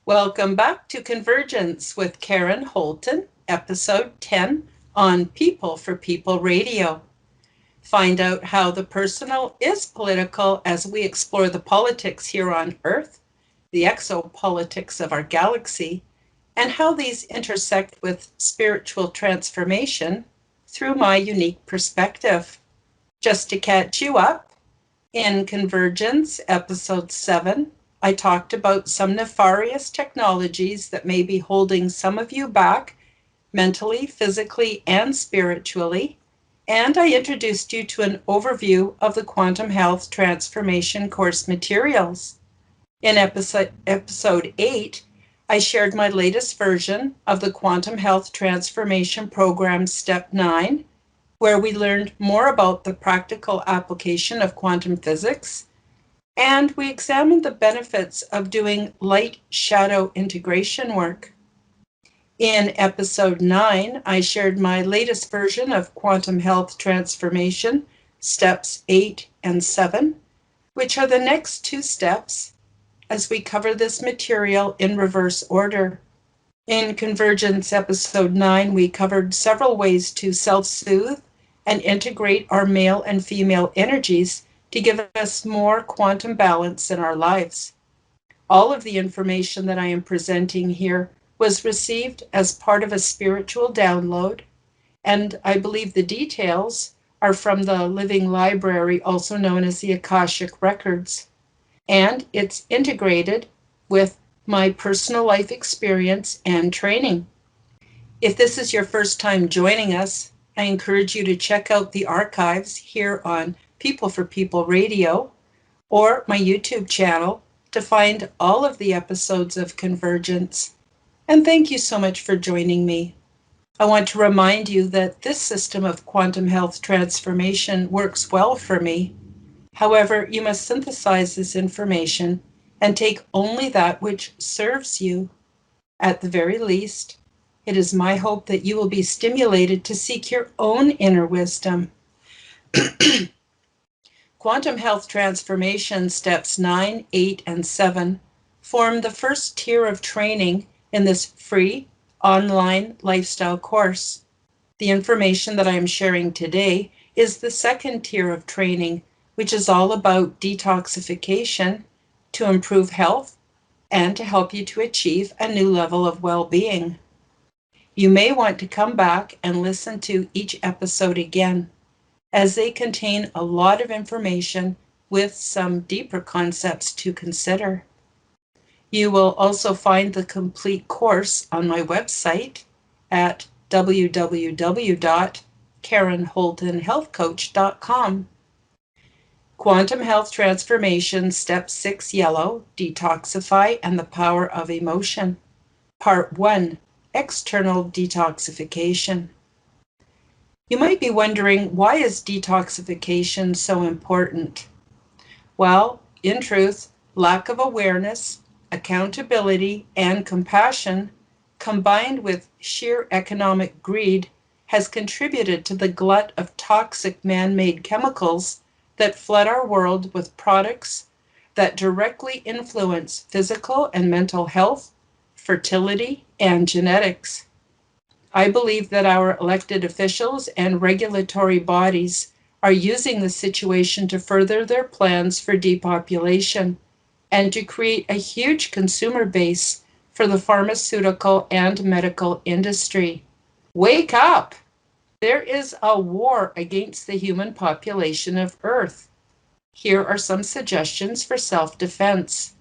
Welcome back to Convergence with Karen Holton, episode 10 on People for People Radio. Find out how the personal is political as we explore the politics here on Earth, the exopolitics of our galaxy, and how these intersect with spiritual transformation through my unique perspective. Just to catch you up, in Convergence, episode 7, I talked about some nefarious technologies that may be holding some of you back mentally, physically, and spiritually, and I introduced you to an overview of the Quantum Health Transformation course materials. In episode 8, I shared my latest version of the Quantum Health Transformation Program Step 9, where we learned more about the practical application of quantum physics, and we examined the benefits of doing light-shadow integration work. In episode 9, I shared my latest version of Quantum Health Transformation, steps 8 and 7, which are the next two steps as we cover this material in reverse order. In Convergence episode 9, we covered several ways to self-soothe and integrate our male and female energies to give us more quantum balance in our lives. All of the information that I am presenting here was received as part of a spiritual download, and I believe the details are from the Living Library, also known as the Akashic Records, and it's integrated with my personal life experience and training. If this is your first time joining us, I encourage you to check out the archives here on People for People Radio or my YouTube channel to find all of the episodes of Convergence. And thank you so much for joining me. I want to remind you that this system of quantum health transformation works well for me. However, you must synthesize this information and take only that which serves you. At the very least, it is my hope that you will be stimulated to seek your own inner wisdom. Quantum Health Transformation Steps 9, 8, and 7 form the first tier of training in this free online lifestyle course. The information that I am sharing today is the second tier of training, which is all about detoxification to improve health and to help you to achieve a new level of well-being. You may want to come back and listen to each episode again, as they contain a lot of information with some deeper concepts to consider. You will also find the complete course on my website at www.karenholtonhealthcoach.com. Quantum Health Transformation Step 6 Yellow, Detoxify and the Power of Emotion. Part 1, External Detoxification. You might be wondering, why is detoxification so important? Well, in truth, lack of awareness, accountability, and compassion, combined with sheer economic greed, has contributed to the glut of toxic man-made chemicals that flood our world with products that directly influence physical and mental health, fertility, and genetics. I believe that our elected officials and regulatory bodies are using the situation to further their plans for depopulation and to create a huge consumer base for the pharmaceutical and medical industry. Wake up! There is a war against the human population of Earth. Here are some suggestions for self-defense.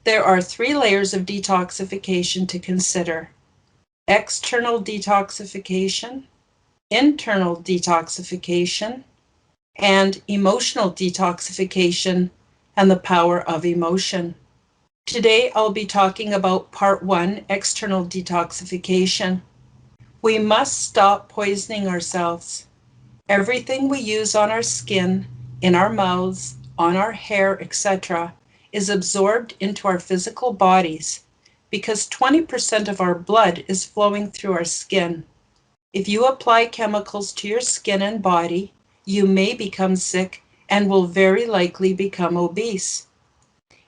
There are 3 layers of detoxification to consider: external detoxification, internal detoxification, and emotional detoxification and the power of emotion. Today, I'll be talking about Part 1, External Detoxification. We must stop poisoning ourselves. Everything we use on our skin, in our mouths, on our hair, etc., is absorbed into our physical bodies because 20% of our blood is flowing through our skin. If you apply chemicals to your skin and body, you may become sick and will very likely become obese.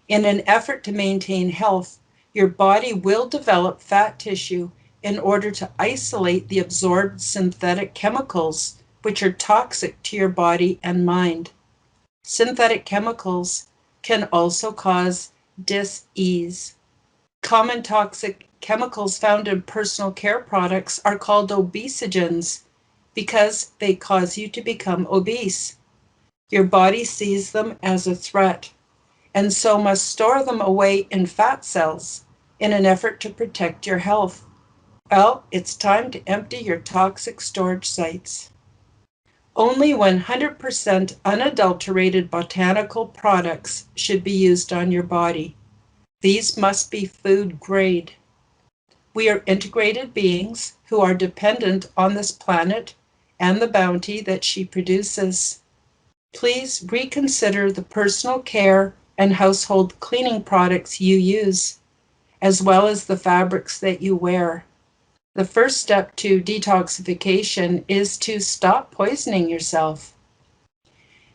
In an effort to maintain health, your body will develop fat tissue in order to isolate the absorbed synthetic chemicals, which are toxic to your body and mind. Synthetic chemicals can also cause dis-ease. Common toxic chemicals found in personal care products are called obesogens because they cause you to become obese. Your body sees them as a threat and so must store them away in fat cells in an effort to protect your health. Well, it's time to empty your toxic storage sites. Only 100% unadulterated botanical products should be used on your body. These must be food grade. We are integrated beings who are dependent on this planet and the bounty that she produces. Please reconsider the personal care and household cleaning products you use, as well as the fabrics that you wear. The first step to detoxification is to stop poisoning yourself.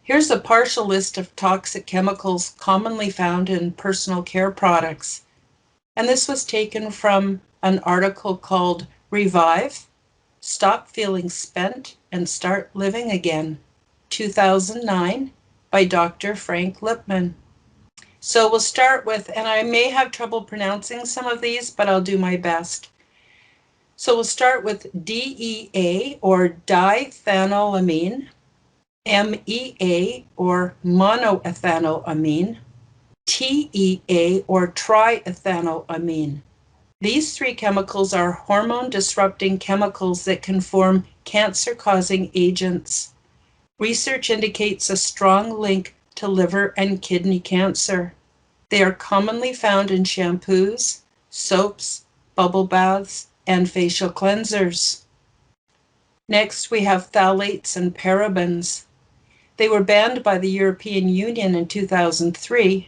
Here's a partial list of toxic chemicals commonly found in personal care products. And this was taken from an article called Revive, Stop Feeling Spent and Start Living Again, 2009, by Dr. Frank Lipman. So we'll start with, and I may have trouble pronouncing some of these, but I'll do my best. So we'll start with DEA, or diphenylamine, MEA, or monoethanolamine, TEA, or triethanolamine. These three chemicals are hormone-disrupting chemicals that can form cancer-causing agents. Research indicates a strong link to liver and kidney cancer. They are commonly found in shampoos, soaps, bubble baths, and facial cleansers. Next, we have phthalates and parabens. They were banned by the European Union in 2003.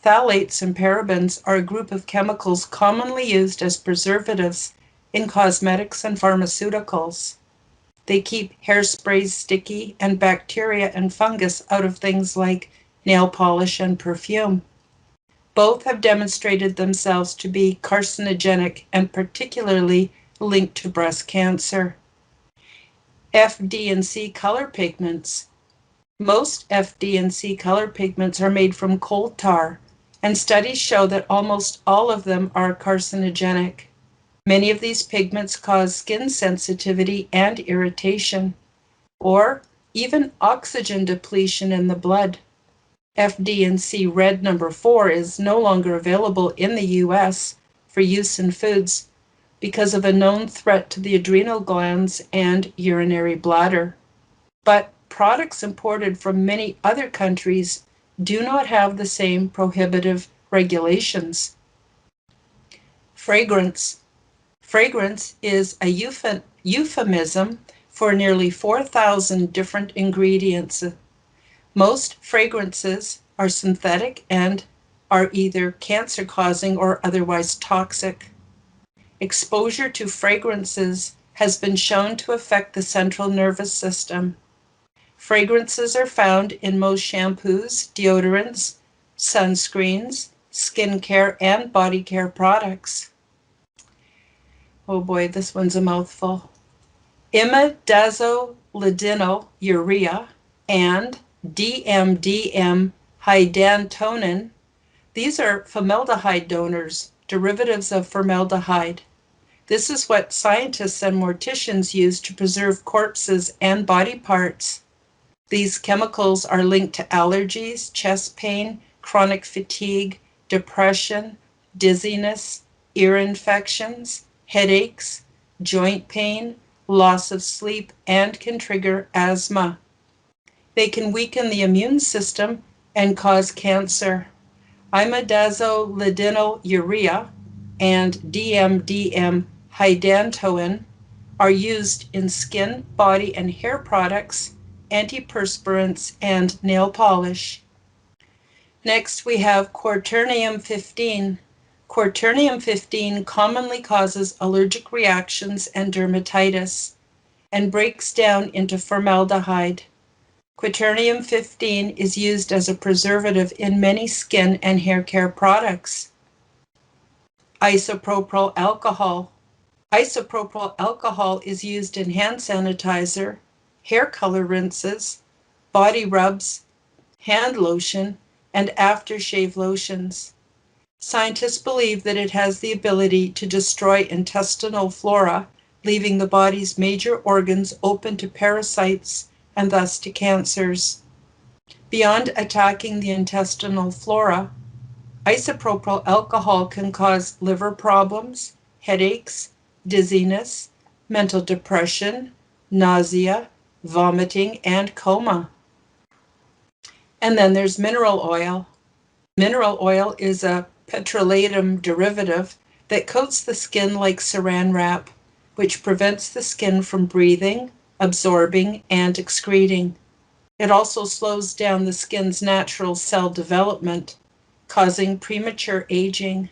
Phthalates and parabens are a group of chemicals commonly used as preservatives in cosmetics and pharmaceuticals. They keep hairsprays sticky and bacteria and fungus out of things like nail polish and perfume. Both have demonstrated themselves to be carcinogenic and particularly linked to breast cancer. FD&C color pigments. Most FD&C color pigments are made from coal tar, and studies show that almost all of them are carcinogenic. Many of these pigments cause skin sensitivity and irritation, or even oxygen depletion in the blood. FD&C red number 4 is no longer available in the US for use in foods because of a known threat to the adrenal glands and urinary bladder. But products imported from many other countries do not have the same prohibitive regulations. Fragrance. Fragrance is a euphemism for nearly 4,000 different ingredients. Most fragrances are synthetic and are either cancer-causing or otherwise toxic. Exposure to fragrances has been shown to affect the central nervous system. Fragrances are found in most shampoos, deodorants, sunscreens, skincare, and body care products. Oh boy, this one's a mouthful. Imidazolidinylurea and DMDM hydantoin. These are formaldehyde donors, derivatives of formaldehyde. This is what scientists and morticians use to preserve corpses and body parts. These chemicals are linked to allergies, chest pain, chronic fatigue, depression, dizziness, ear infections, headaches, joint pain, loss of sleep, and can trigger asthma. They can weaken the immune system and cause cancer. Imidazolidinylurea and DMDM hydantoin are used in skin, body, and hair products, antiperspirants, and nail polish. Next, we have Quaternium-15. Quaternium-15 commonly causes allergic reactions and dermatitis and breaks down into formaldehyde. Quaternium-15 is used as a preservative in many skin and hair care products. Isopropyl alcohol. Isopropyl alcohol is used in hand sanitizer, hair color rinses, body rubs, hand lotion, and aftershave lotions. Scientists believe that it has the ability to destroy intestinal flora, leaving the body's major organs open to parasites and thus to cancers. Beyond attacking the intestinal flora, isopropyl alcohol can cause liver problems, headaches, dizziness, mental depression, nausea, vomiting, and coma. And then there's mineral oil. Mineral oil is a petrolatum derivative that coats the skin like saran wrap, which prevents the skin from breathing, absorbing, and excreting. It also slows down the skin's natural cell development, causing premature aging.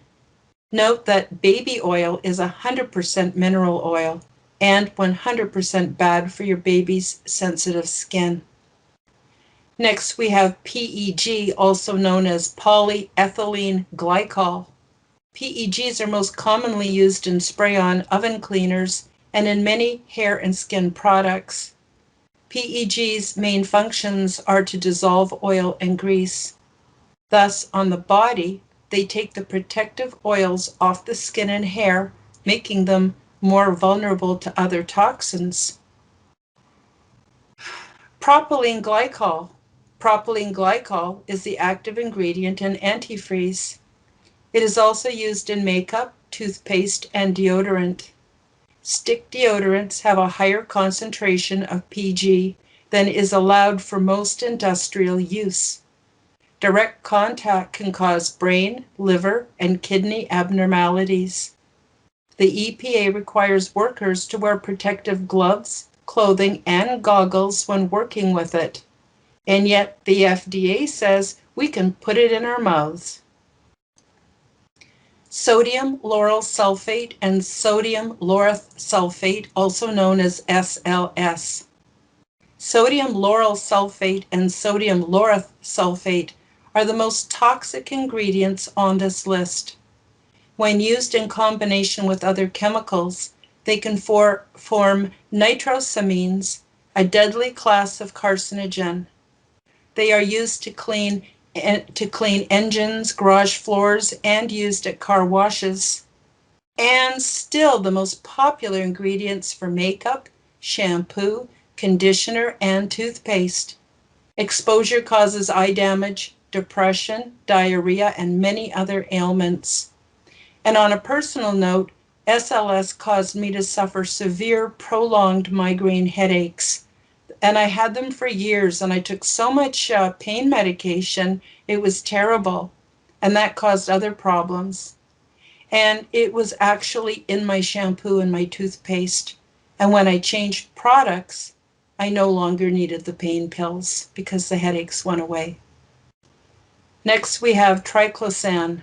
Note that baby oil is 100% mineral oil and 100% bad for your baby's sensitive skin. Next, we have PEG, also known as polyethylene glycol. PEGs are most commonly used in spray-on oven cleaners and in many hair and skin products. PEG's main functions are to dissolve oil and grease. Thus, on the body, they take the protective oils off the skin and hair, making them more vulnerable to other toxins. Propylene glycol. Propylene glycol is the active ingredient in antifreeze. It is also used in makeup, toothpaste, and deodorant. Stick deodorants have a higher concentration of PG than is allowed for most industrial use. Direct contact can cause brain, liver, and kidney abnormalities. The EPA requires workers to wear protective gloves, clothing, and goggles when working with it. And yet the FDA says we can put it in our mouths. Sodium lauryl sulfate and sodium lauryl sulfate, also known as SLS. Sodium lauryl sulfate and sodium lauryl sulfate are the most toxic ingredients on this list. When used in combination with other chemicals, they can form nitrosamines, a deadly class of carcinogen. They are used to clean engines, garage floors, and used at car washes. And still the most popular ingredients for makeup, shampoo, conditioner, and toothpaste. Exposure causes eye damage, depression, diarrhea, and many other ailments. And on a personal note, SLS caused me to suffer severe, prolonged migraine headaches. And I had them for years, and I took so much pain medication, it was terrible. And that caused other problems. And it was actually in my shampoo and my toothpaste. And when I changed products, I no longer needed the pain pills because the headaches went away. Next, we have Triclosan,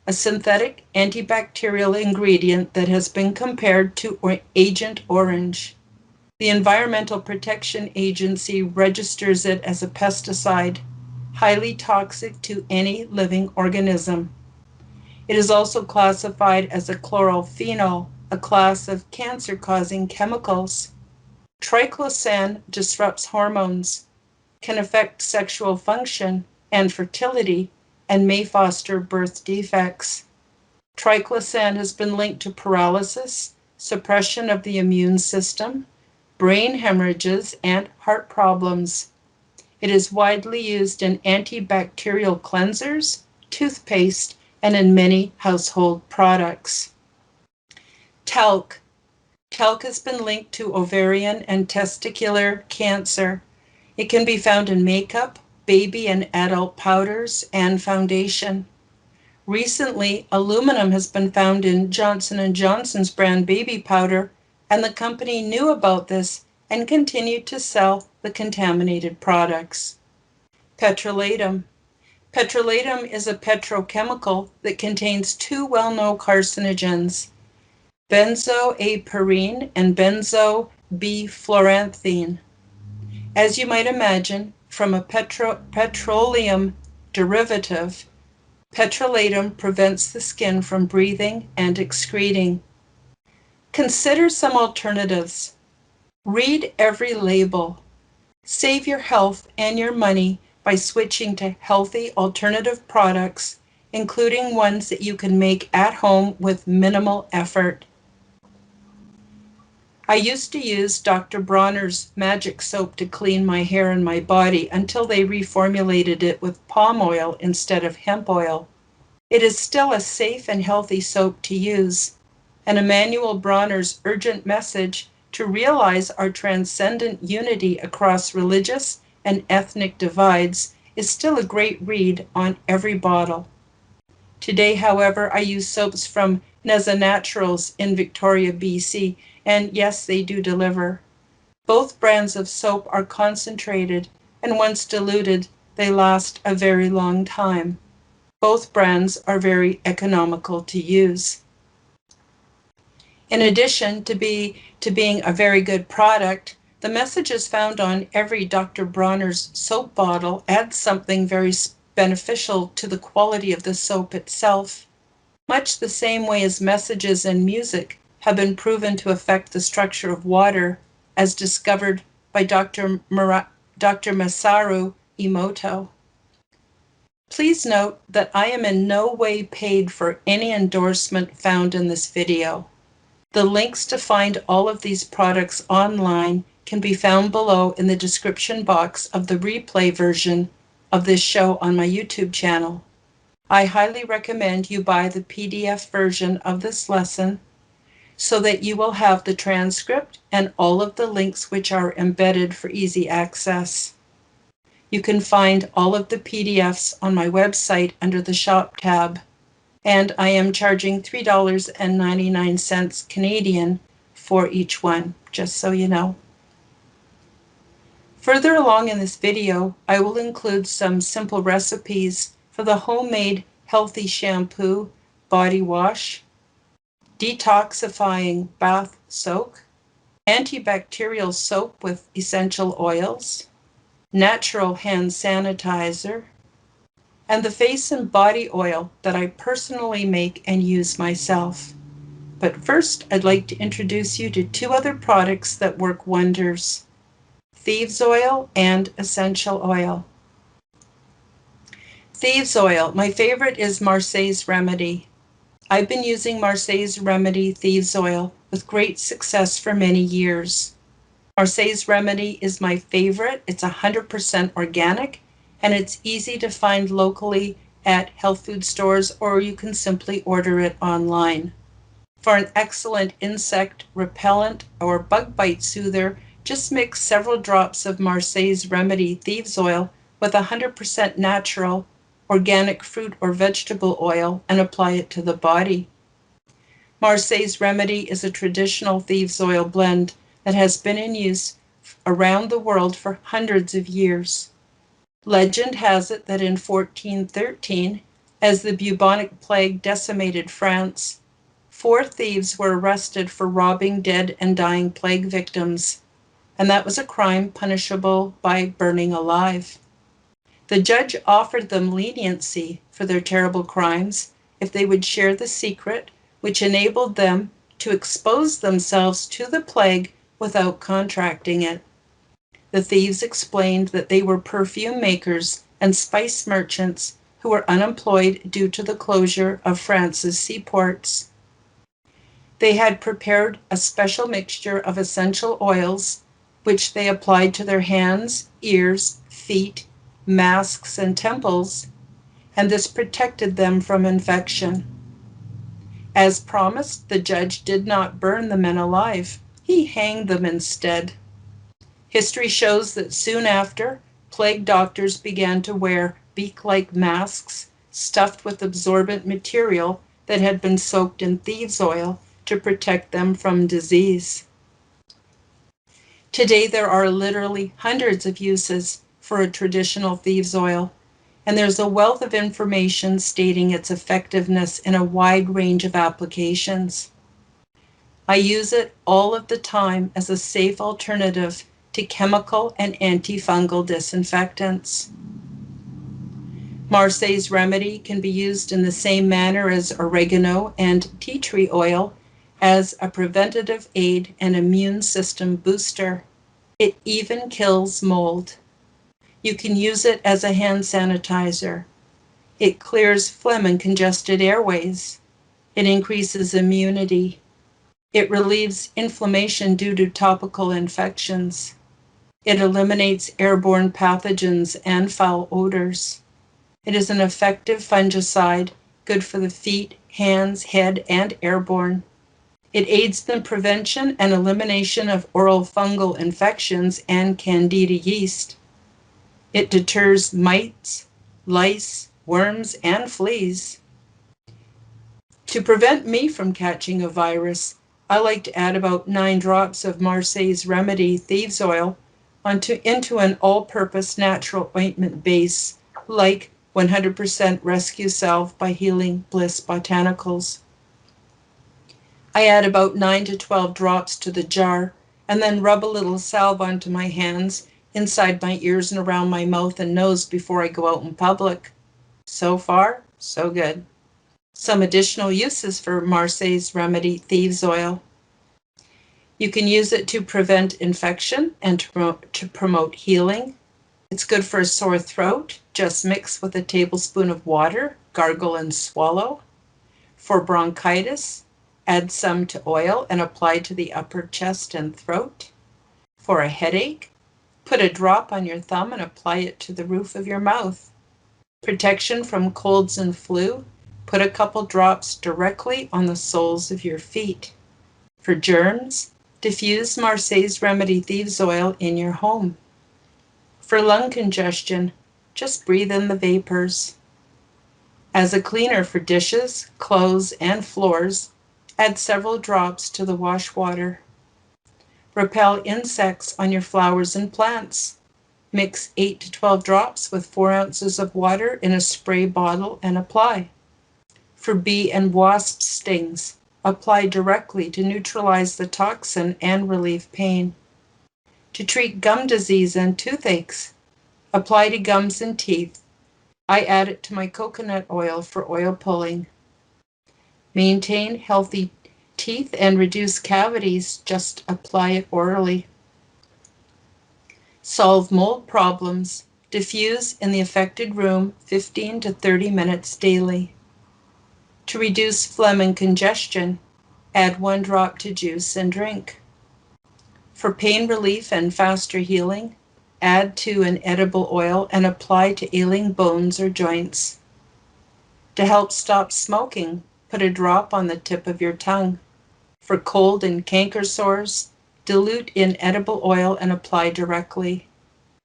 a synthetic antibacterial ingredient that has been compared to Agent Orange. The Environmental Protection Agency registers it as a pesticide, highly toxic to any living organism. It is also classified as a chlorophenol, a class of cancer-causing chemicals. Triclosan disrupts hormones, can affect sexual function and fertility, and may foster birth defects. Triclosan has been linked to paralysis, suppression of the immune system, brain hemorrhages, and heart problems. It is widely used in antibacterial cleansers, toothpaste, and in many household products. Talc. Talc has been linked to ovarian and testicular cancer. It can be found in makeup, baby and adult powders, and foundation. Recently, aluminum has been found in Johnson & Johnson's brand baby powder, and the company knew about this and continued to sell the contaminated products. Petrolatum. Petrolatum is a petrochemical that contains two well-known carcinogens, benzoaperine and benzobifluoranthene. As you might imagine, from a petroleum derivative, Petrolatum prevents the skin from breathing and excreting. Consider some alternatives. Read every label. Save your health and your money by switching to healthy alternative products, including ones that you can make at home with minimal effort. I used to use Dr. Bronner's magic soap to clean my hair and my body until they reformulated it with palm oil instead of hemp oil. It is still a safe and healthy soap to use, and Emanuel Bronner's urgent message to realize our transcendent unity across religious and ethnic divides is still a great read on every bottle. Today, however, I use soaps from Neza Naturals in Victoria, BC, and yes, they do deliver. Both brands of soap are concentrated, and once diluted, they last a very long time. Both brands are very economical to use. In addition to being a very good product, the messages found on every Dr. Bronner's soap bottle add something very beneficial to the quality of the soap itself, much the same way as messages in music have been proven to affect the structure of water, as discovered by Dr. Masaru Emoto. Please note that I am in no way paid for any endorsement found in this video. The links to find all of these products online can be found below in the description box of the replay version of this show on my YouTube channel. I highly recommend you buy the PDF version of this lesson so that you will have the transcript and all of the links which are embedded for easy access. You can find all of the PDFs on my website under the Shop tab, and I am charging $3.99 Canadian for each one, just so you know. Further along in this video, I will include some simple recipes for the homemade healthy shampoo, body wash, detoxifying bath soak, antibacterial soap with essential oils, natural hand sanitizer, and the face and body oil that I personally make and use myself. But first, I'd like to introduce you to two other products that work wonders: thieves oil and essential oil. Thieves oil, my favorite is Marseille's Remedy. I've been using Marseille's Remedy thieves oil with great success for many years. Marseille's Remedy is my favorite. It's 100% organic, and it's easy to find locally at health food stores, or you can simply order it online. For an excellent insect repellent or bug bite soother, just mix several drops of Marseille's Remedy thieves oil with 100% natural organic fruit or vegetable oil and apply it to the body. Marseille's Remedy is a traditional thieves oil blend that has been in use around the world for hundreds of years. Legend has it that in 1413, as the bubonic plague decimated France, 4 thieves were arrested for robbing dead and dying plague victims, and that was a crime punishable by burning alive. The judge offered them leniency for their terrible crimes if they would share the secret, which enabled them to expose themselves to the plague without contracting it. The thieves explained that they were perfume makers and spice merchants who were unemployed due to the closure of France's seaports. They had prepared a special mixture of essential oils, which they applied to their hands, ears, feet, masks, and temples, and this protected them from infection. As promised, the judge did not burn the men alive. He hanged them instead. History shows that soon after, plague doctors began to wear beak-like masks stuffed with absorbent material that had been soaked in thieves' oil to protect them from disease. Today, there are literally hundreds of uses for a traditional thieves' oil, and there's a wealth of information stating its effectiveness in a wide range of applications. I use it all of the time as a safe alternative to chemical and antifungal disinfectants. Marseille's remedy can be used in the same manner as oregano and tea tree oil as a preventative aid and immune system booster. It even kills mold. You can use it as a hand sanitizer. It clears phlegm and congested airways. It increases immunity. It relieves inflammation due to topical infections. It eliminates airborne pathogens and foul odors. It is an effective fungicide, good for the feet, hands, head, and airborne. It aids the prevention and elimination of oral fungal infections and candida yeast. It deters mites, lice, worms, and fleas. To prevent me from catching a virus, I like to add about 9 drops of Marseille's Remedy Thieves Oil into an all-purpose natural ointment base, like 100% Rescue Salve by Healing Bliss Botanicals. I add about 9 to 12 drops to the jar and then rub a little salve onto my hands, inside my ears and around my mouth and nose before I go out in public. So far, so good. Some additional uses for Marseille's Remedy Thieves Oil. You can use it to prevent infection and to promote healing. It's good for a sore throat. Just mix with a tablespoon of water, gargle and swallow. For bronchitis, add some to oil and apply to the upper chest and throat. For a headache, put a drop on your thumb and apply it to the roof of your mouth. Protection from colds and flu, put a couple drops directly on the soles of your feet. For germs, diffuse Marseille's Remedy Thieves Oil in your home. For lung congestion, just breathe in the vapors. As a cleaner for dishes, clothes, and floors, add several drops to the wash water. Repel insects on your flowers and plants. Mix 8 to 12 drops with 4 ounces of water in a spray bottle and apply. For bee and wasp stings, apply directly to neutralize the toxin and relieve pain. To treat gum disease and toothaches, apply to gums and teeth. I add it to my coconut oil for oil pulling. Maintain healthy teeth and reduce cavities, just apply it orally. Solve mold problems. Diffuse in the affected room 15 to 30 minutes daily. To reduce phlegm and congestion, add 1 drop to juice and drink. For pain relief and faster healing, add to an edible oil and apply to ailing bones or joints. To help stop smoking, put a drop on the tip of your tongue. For cold and canker sores, dilute in edible oil and apply directly.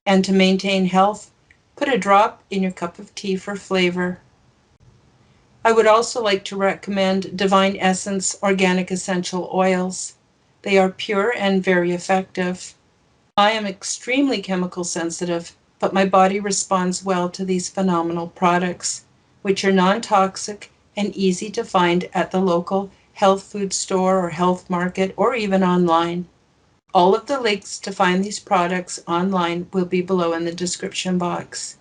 And to maintain health, put a drop in your cup of tea for flavor. I would also like to recommend Divine Essence Organic Essential Oils. They are pure and very effective. I am extremely chemical sensitive, but my body responds well to these phenomenal products, which are non-toxic and easy to find at the local health food store or health market or even online. All of the links to find these products online will be below in the description box.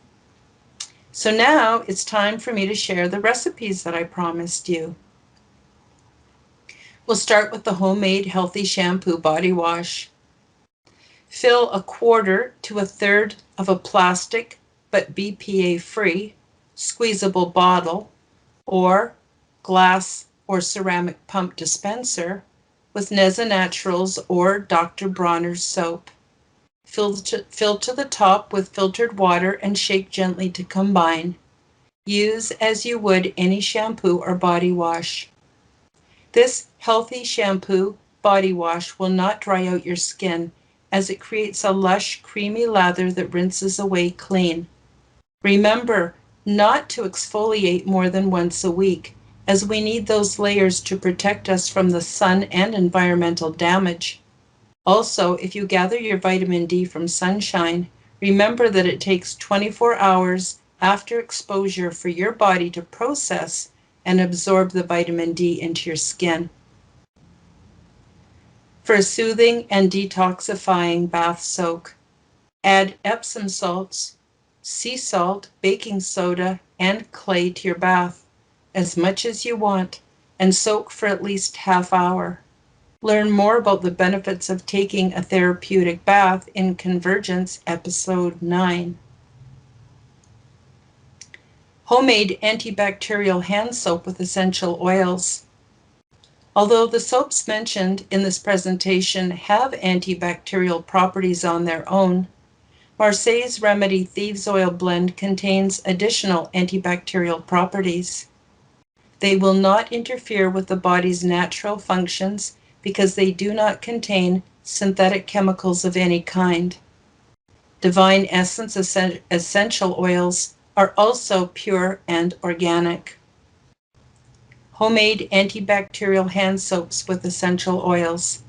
So now it's time for me to share the recipes that I promised you. We'll start with the homemade healthy shampoo body wash. Fill 1/4 to 1/3 of a plastic but BPA-free squeezable bottle or glass or ceramic pump dispenser with Neza Naturals or Dr. Bronner's soap. Fill to the top with filtered water and shake gently to combine. Use as you would any shampoo or body wash. This healthy shampoo body wash will not dry out your skin, as it creates a lush, creamy lather that rinses away clean. Remember not to exfoliate more than once a week, as we need those layers to protect us from the sun and environmental damage. Also, if you gather your vitamin D from sunshine, remember that it takes 24 hours after exposure for your body to process and absorb the vitamin D into your skin. For a soothing and detoxifying bath soak, add Epsom salts sea salt, baking soda, and clay to your bath, as much as you want, and soak for at least half hour. Learn more about the benefits of taking a therapeutic bath in Convergence Episode 9. Homemade antibacterial hand soap with essential oils. Although the soaps mentioned in this presentation have antibacterial properties on their own, Marseille's Remedy Thieves Oil blend contains additional antibacterial properties. They will not interfere with the body's natural functions because they do not contain synthetic chemicals of any kind. Divine Essence essential oils are also pure and organic. Homemade antibacterial hand soaps with essential oils.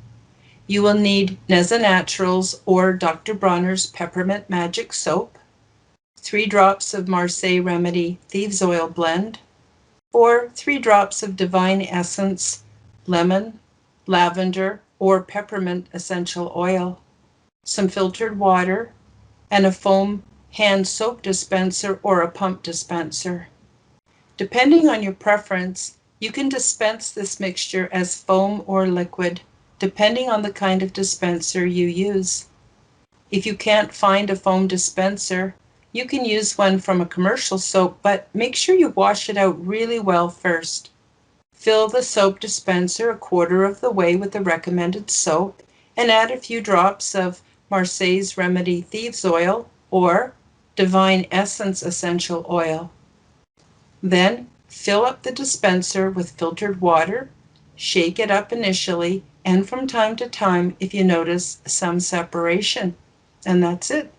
You will need Neza Naturals or Dr. Bronner's Peppermint Magic Soap, 3 drops of Marseille Remedy Thieves Oil Blend, or 3 drops of Divine Essence, lemon, lavender, or peppermint essential oil, some filtered water, and a foam hand soap dispenser or a pump dispenser. Depending on your preference, you can dispense this mixture as foam or liquid, depending on the kind of dispenser you use. If you can't find a foam dispenser, you can use one from a commercial soap, but make sure you wash it out really well first. Fill the soap dispenser a quarter of the way with the recommended soap and add a few drops of Marseille's Remedy Thieves Oil or Divine Essence essential oil. Then fill up the dispenser with filtered water, shake it up initially, and from time to time if you notice some separation. And that's it.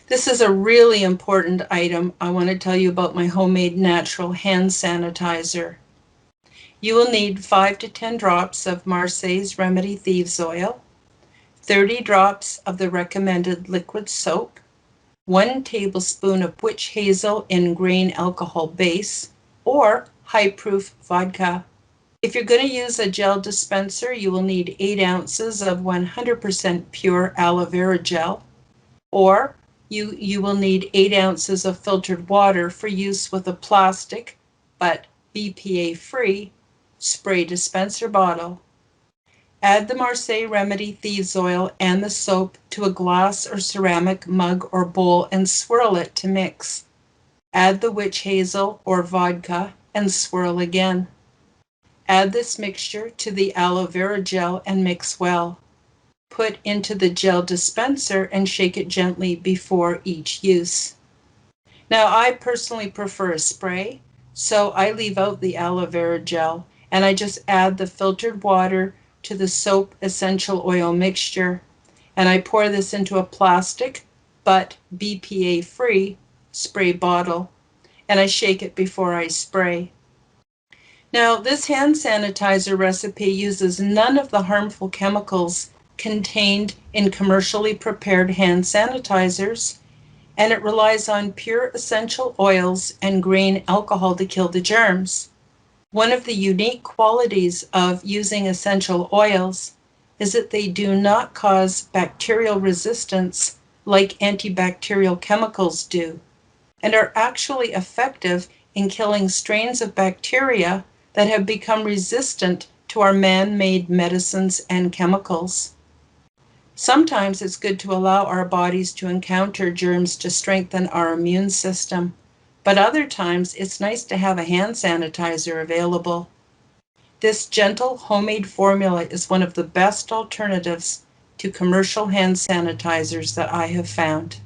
This is a really important item. I want to tell you about my homemade natural hand sanitizer. You will need 5 to 10 drops of Marseille's Remedy Thieves Oil, 30 drops of the recommended liquid soap, 1 tablespoon of witch hazel in grain alcohol base, or high-proof vodka. If you're going to use a gel dispenser, you will need 8 ounces of 100% pure aloe vera gel, or you will need 8 ounces of filtered water for use with a plastic, but BPA-free, spray dispenser bottle. Add the Marseille Remedy Thieves Oil and the soap to a glass or ceramic mug or bowl and swirl it to mix. Add the witch hazel or vodka and swirl again. Add this mixture to the aloe vera gel and mix well. Put into the gel dispenser and shake it gently before each use. Now, I personally prefer a spray, so I leave out the aloe vera gel and I just add the filtered water to the soap essential oil mixture, and I pour this into a plastic but BPA-free spray bottle, and I shake it before I spray. Now, this hand sanitizer recipe uses none of the harmful chemicals contained in commercially prepared hand sanitizers, and it relies on pure essential oils and grain alcohol to kill the germs. One of the unique qualities of using essential oils is that they do not cause bacterial resistance like antibacterial chemicals do, and are actually effective in killing strains of bacteria that have become resistant to our man-made medicines and chemicals. Sometimes it's good to allow our bodies to encounter germs to strengthen our immune system, but other times it's nice to have a hand sanitizer available. This gentle homemade formula is one of the best alternatives to commercial hand sanitizers that I have found.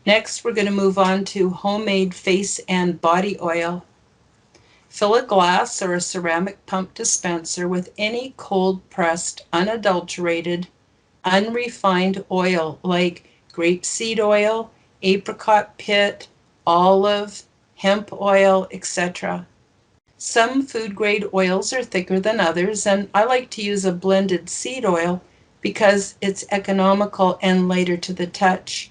Next, we're going to move on to homemade face and body oil. Fill a glass or a ceramic pump dispenser with any cold-pressed, unadulterated, unrefined oil like grapeseed oil, apricot pit, olive, hemp oil, etc. Some food-grade oils are thicker than others, and I like to use a blended seed oil because it's economical and lighter to the touch.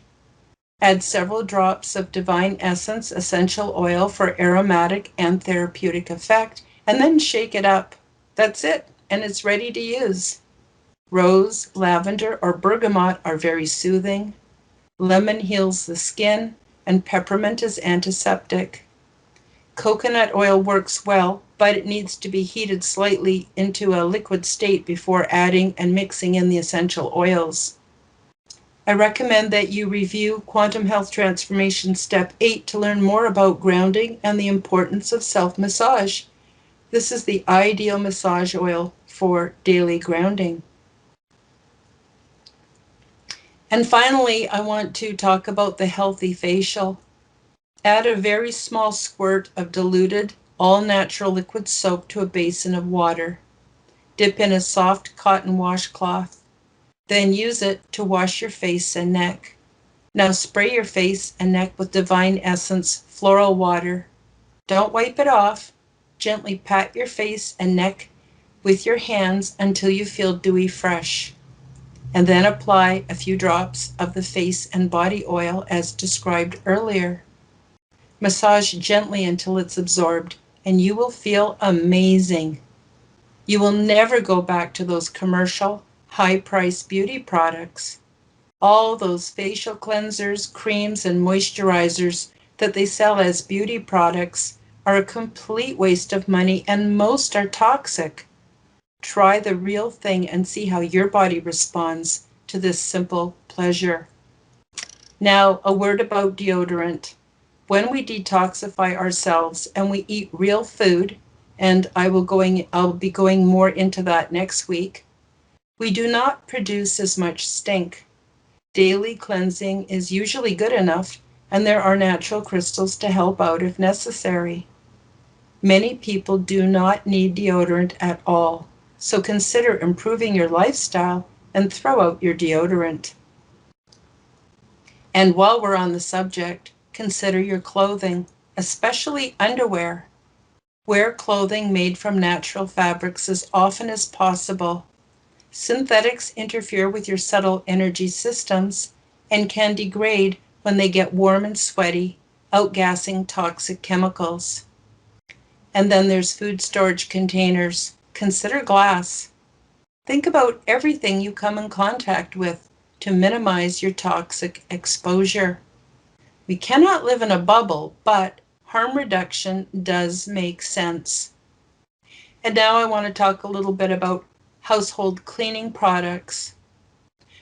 Add several drops of Divine Essence essential oil for aromatic and therapeutic effect, and then shake it up. That's it, and it's ready to use. Rose, lavender, or bergamot are very soothing. Lemon heals the skin, and peppermint is antiseptic. Coconut oil works well, but it needs to be heated slightly into a liquid state before adding and mixing in the essential oils. I recommend that you review Quantum Health Transformation Step 8 to learn more about grounding and the importance of self-massage. This is the ideal massage oil for daily grounding. And finally, I want to talk about the healthy facial. Add a very small squirt of diluted, all-natural liquid soap to a basin of water. Dip in a soft cotton washcloth. Then use it to wash your face and neck. Now spray your face and neck with Divine Essence floral water. Don't wipe it off. Gently pat your face and neck with your hands until you feel dewy fresh. And then apply a few drops of the face and body oil as described earlier. Massage gently until it's absorbed, and you will feel amazing. You will never go back to those commercial, high-priced beauty products. All those facial cleansers, creams, and moisturizers that they sell as beauty products are a complete waste of money, and most are toxic. Try the real thing and see how your body responds to this simple pleasure. Now, a word about deodorant. When we detoxify ourselves and we eat real food, and I'll be going more into that next week, we do not produce as much stink. Daily cleansing is usually good enough, and there are natural crystals to help out if necessary. Many people do not need deodorant at all, so consider improving your lifestyle and throw out your deodorant. And while we're on the subject, consider your clothing, especially underwear. Wear clothing made from natural fabrics as often as possible. Synthetics interfere with your subtle energy systems and can degrade when they get warm and sweaty, outgassing toxic chemicals. And then there's food storage containers. Consider glass. Think about everything you come in contact with to minimize your toxic exposure. We cannot live in a bubble, but harm reduction does make sense. And now I want to talk a little bit about household cleaning products.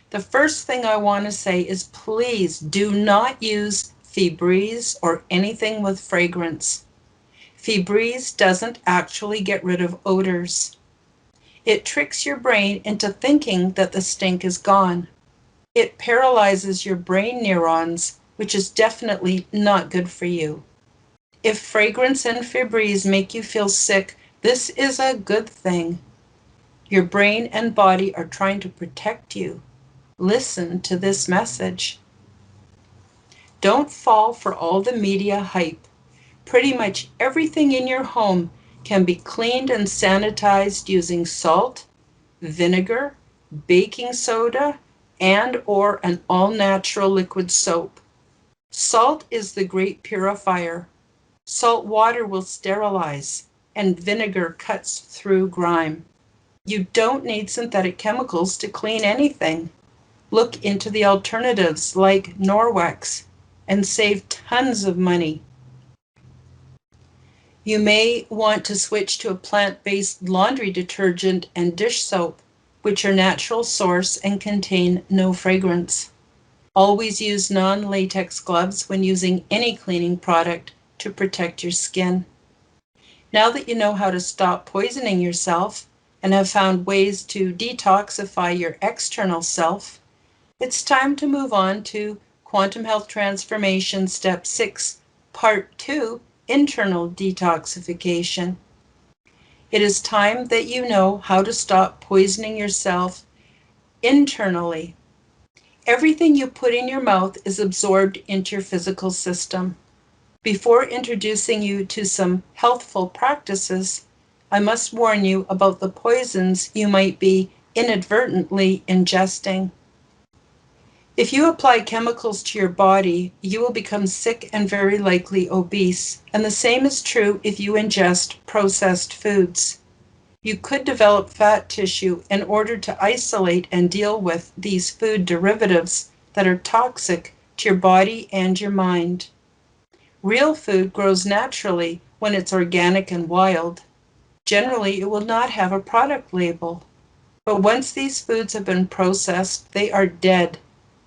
The first thing I want to say is please do not use Febreze or anything with fragrance. Febreze doesn't actually get rid of odors. It tricks your brain into thinking that the stink is gone. It paralyzes your brain neurons, which is definitely not good for you. If fragrance and Febreze make you feel sick, this is a good thing. Your brain and body are trying to protect you. Listen to this message. Don't fall for all the media hype. Pretty much everything in your home can be cleaned and sanitized using salt, vinegar, baking soda, and or an all-natural liquid soap. Salt is the great purifier. Salt water will sterilize, and vinegar cuts through grime. You don't need synthetic chemicals to clean anything. Look into the alternatives like Norwex and save tons of money. You may want to switch to a plant-based laundry detergent and dish soap, which are natural source and contain no fragrance. Always use non-latex gloves when using any cleaning product to protect your skin. Now that you know how to stop poisoning yourself and have found ways to detoxify your external self, it's time to move on to Quantum Health Transformation Step 6, Part 2, Internal Detoxification. It is time that you know how to stop poisoning yourself internally. Everything you put in your mouth is absorbed into your physical system. Before introducing you to some healthful practices, I must warn you about the poisons you might be inadvertently ingesting. If you apply chemicals to your body, you will become sick and very likely obese, and the same is true if you ingest processed foods. You could develop fat tissue in order to isolate and deal with these food derivatives that are toxic to your body and your mind. Real food grows naturally when it's organic and wild. Generally, it will not have a product label. But once these foods have been processed, they are dead.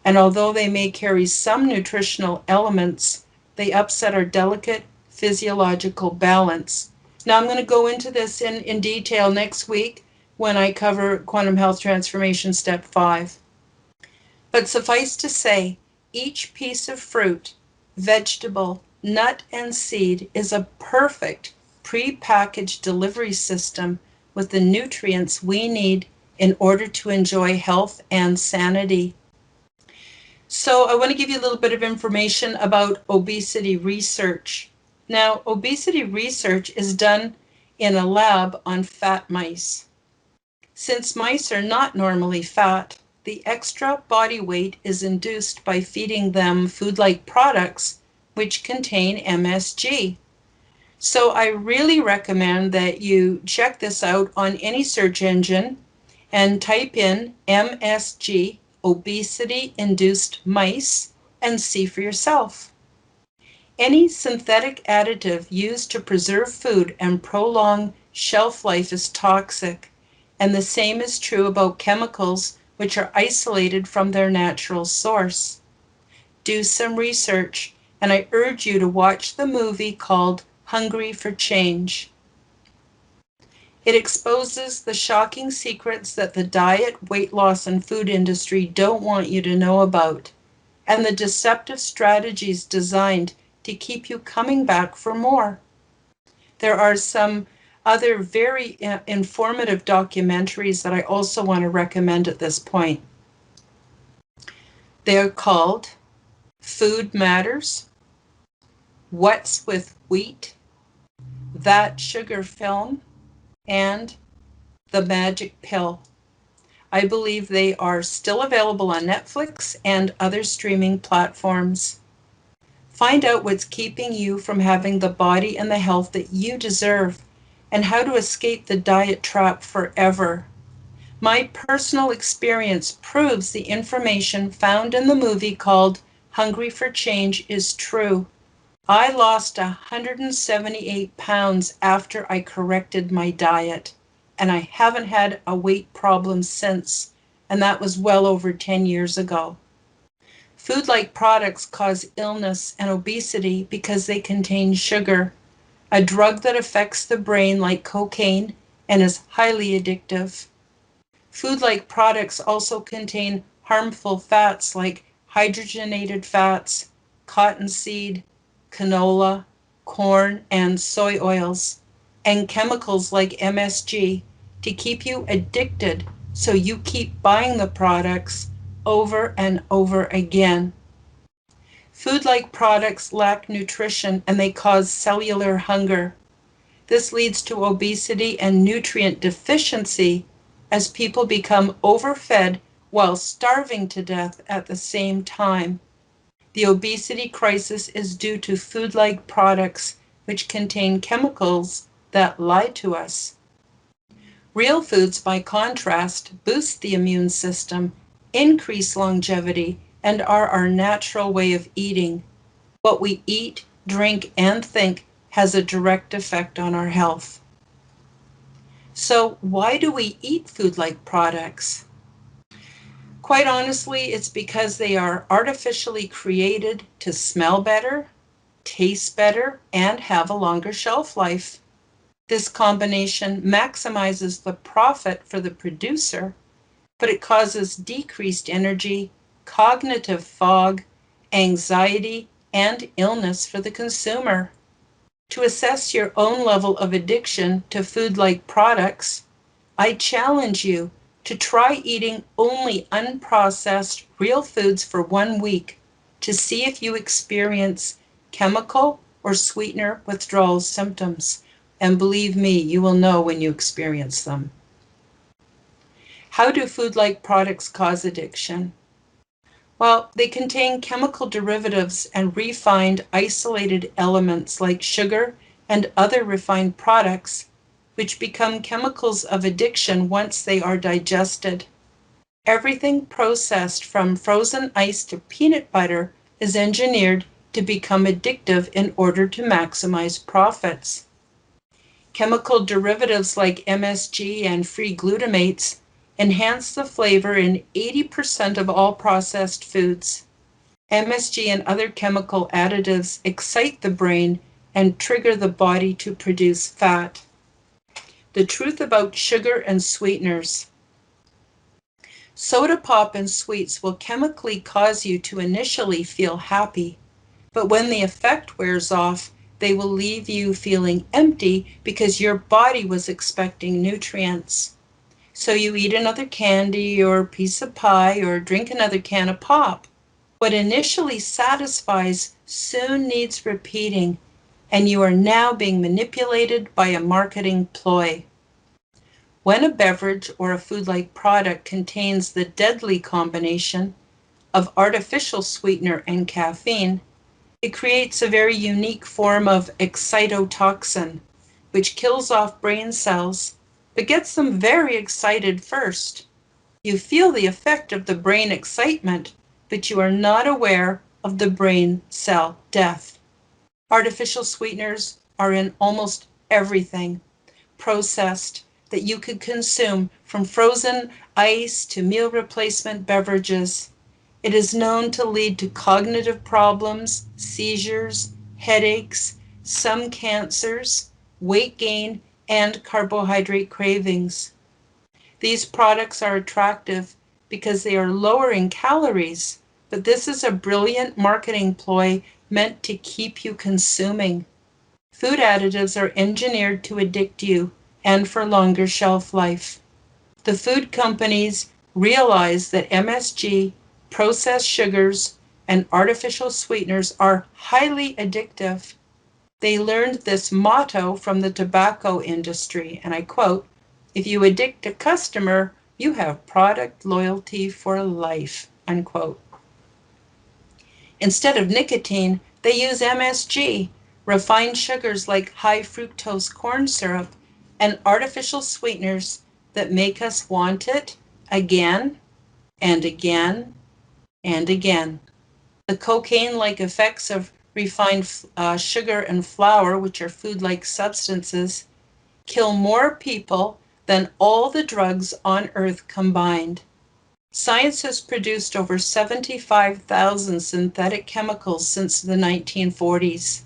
And although they may carry some nutritional elements, they upset our delicate physiological balance. Now, I'm going to go into this in detail next week when I cover Quantum Health Transformation Step 5. But suffice to say, each piece of fruit, vegetable, nut, and seed is a perfect pre-packaged delivery system with the nutrients we need in order to enjoy health and sanity. So I want to give you a little bit of information about obesity research. Now, obesity research is done in a lab on fat mice. Since mice are not normally fat, the extra body weight is induced by feeding them food-like products which contain MSG. So I really recommend that you check this out on any search engine and type in MSG, obesity-induced mice, and see for yourself. Any synthetic additive used to preserve food and prolong shelf life is toxic, and the same is true about chemicals which are isolated from their natural source. Do some research, and I urge you to watch the movie called Hungry for Change. It exposes the shocking secrets that the diet, weight loss, and food industry don't want you to know about, and the deceptive strategies designed to keep you coming back for more. There are some other very informative documentaries that I also want to recommend at this point. They're called Food Matters, What's with Wheat, That Sugar Film, and The Magic Pill. I believe they are still available on Netflix and other streaming platforms. Find out what's keeping you from having the body and the health that you deserve, and how to escape the diet trap forever. My personal experience proves the information found in the movie called Hungry for Change is true. I lost 178 pounds after I corrected my diet, and I haven't had a weight problem since, and that was well over 10 years ago. Food-like products cause illness and obesity because they contain sugar, a drug that affects the brain like cocaine and is highly addictive. Food-like products also contain harmful fats like hydrogenated fats, cottonseed, canola, corn, and soy oils, and chemicals like MSG to keep you addicted so you keep buying the products over and over again. Food-like products lack nutrition and they cause cellular hunger. This leads to obesity and nutrient deficiency as people become overfed while starving to death at the same time. The obesity crisis is due to food-like products which contain chemicals that lie to us. Real foods, by contrast, boost the immune system, increase longevity, and are our natural way of eating. What we eat, drink, and think has a direct effect on our health. So why do we eat food-like products? Quite honestly, it's because they are artificially created to smell better, taste better, and have a longer shelf life. This combination maximizes the profit for the producer, but it causes decreased energy, cognitive fog, anxiety, and illness for the consumer. To assess your own level of addiction to food-like products, I challenge you to try eating only unprocessed real foods for 1 week to see if you experience chemical or sweetener withdrawal symptoms. And believe me, you will know when you experience them. How do food-like products cause addiction? Well, they contain chemical derivatives and refined isolated elements like sugar and other refined products, which become chemicals of addiction once they are digested. Everything processed from frozen ice to peanut butter is engineered to become addictive in order to maximize profits. Chemical derivatives like MSG and free glutamates enhance the flavor in 80% of all processed foods. MSG and other chemical additives excite the brain and trigger the body to produce fat. The truth about sugar and sweeteners. Soda pop and sweets will chemically cause you to initially feel happy, but when the effect wears off, they will leave you feeling empty because your body was expecting nutrients. So you eat another candy or piece of pie or drink another can of pop. What initially satisfies soon needs repeating, and you are now being manipulated by a marketing ploy. When a beverage or a food-like product contains the deadly combination of artificial sweetener and caffeine, it creates a very unique form of excitotoxin, which kills off brain cells, but gets them very excited first. You feel the effect of the brain excitement, but you are not aware of the brain cell death. Artificial sweeteners are in almost everything processed that you could consume, from frozen ice to meal replacement beverages. It is known to lead to cognitive problems, seizures, headaches, some cancers, weight gain, and carbohydrate cravings. These products are attractive because they are lower in calories, but this is a brilliant marketing ploy meant to keep you consuming. Food additives are engineered to addict you and for longer shelf life. The food companies realize that MSG, processed sugars, and artificial sweeteners are highly addictive. They learned this motto from the tobacco industry, and I quote, "If you addict a customer, you have product loyalty for life," unquote. Instead of nicotine, they use MSG, refined sugars like high fructose corn syrup, and artificial sweeteners that make us want it again and again and again. The cocaine-like effects of refined sugar and flour, which are food-like substances, kill more people than all the drugs on Earth combined. Science has produced over 75,000 synthetic chemicals since the 1940s.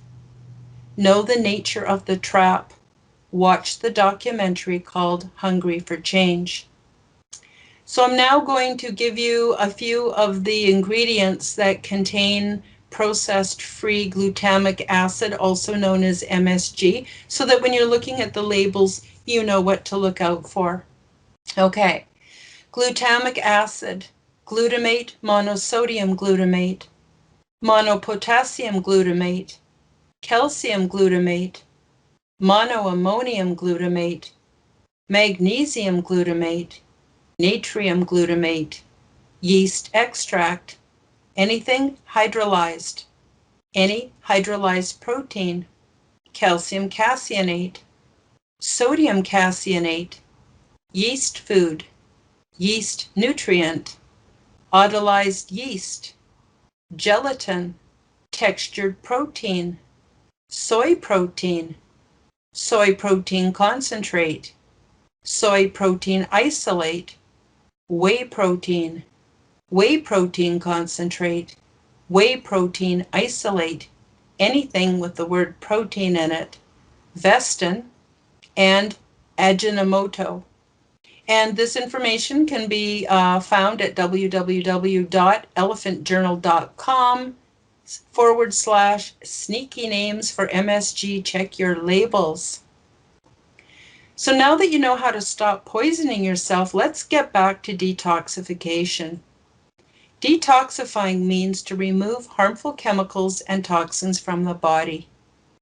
Know the nature of the trap. Watch the documentary called Hungry for Change. So I'm now going to give you a few of the ingredients that contain processed free glutamic acid, also known as MSG, so that when you're looking at the labels, you know what to look out for. Okay, glutamic acid, glutamate, monosodium glutamate, monopotassium glutamate, calcium glutamate, monoammonium glutamate, magnesium glutamate, natrium glutamate, yeast extract, anything hydrolyzed, any hydrolyzed protein, calcium caseinate, sodium caseinate, yeast food, yeast nutrient, autolyzed yeast, gelatin, textured protein, soy protein concentrate, soy protein isolate, whey protein concentrate, whey protein isolate, anything with the word protein in it, vestin, and Ajinomoto. And this information can be found at www.elephantjournal.com/sneaky names for MSG. Check your labels. So now that you know how to stop poisoning yourself, let's get back to detoxification. Detoxifying means to remove harmful chemicals and toxins from the body.